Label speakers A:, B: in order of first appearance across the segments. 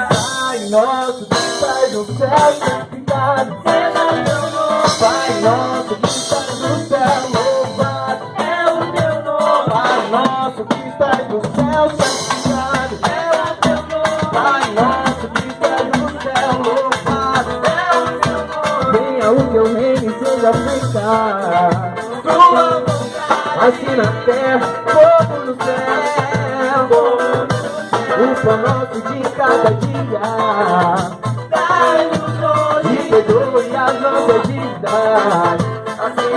A: Pai nosso que estás no céu, santificado seja teu nome. Pai nosso que estás no céu, louvado é o teu nome. Pai nosso que estás no céu, santificado é o teu nome. Pai nosso que estás no céu, louvado é o teu nome. Venha o teu reino e seja feita tua vontade, assim na terra como no céu. O pão nosso de cada dia dai-nos hoje, e perdoe as nossas dívidas, assim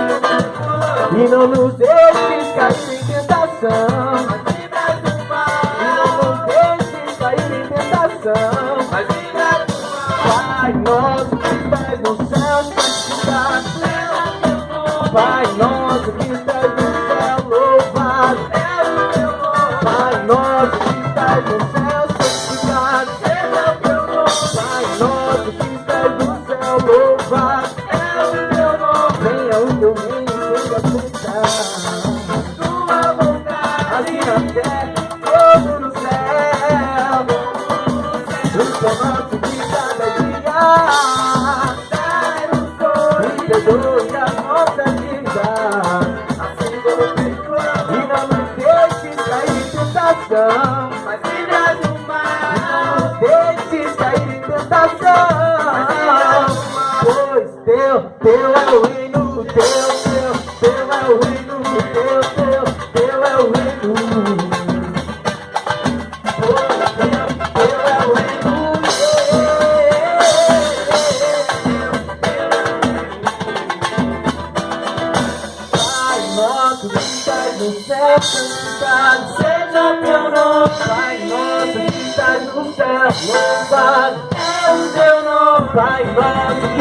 A: e não nos deixes cair em tentação, mas livra do mal. E não nos deixes cair em tentação, mas livra do mal. Pai nosso que estás no céu, santificado seja teu nome. Pai nosso que estás no céu, louvado é o teu nome. Pai nosso que estás no céu, santificado seja teu nome. Pai nosso que estás no céu, louvado é o teu nome. Venha o teu reino e seja feita tua vontade, assim na terra como no céu. O pão nosso de cada dia dai-nos hoje, e perdoe as nossas dívidas, assim como perdoamos. E não nos deixes cair em tentação, mas livra do mal. E não nos deixes cair em tentação, mas livra do mal. Pois teu é o reino, teu é o reino, teu é o reino. Pois teu é o reino, Pai nosso que estás no céu, santificado seja teu nome. Pai nosso que estás no céu, louvado é o teu nome. Pai nosso que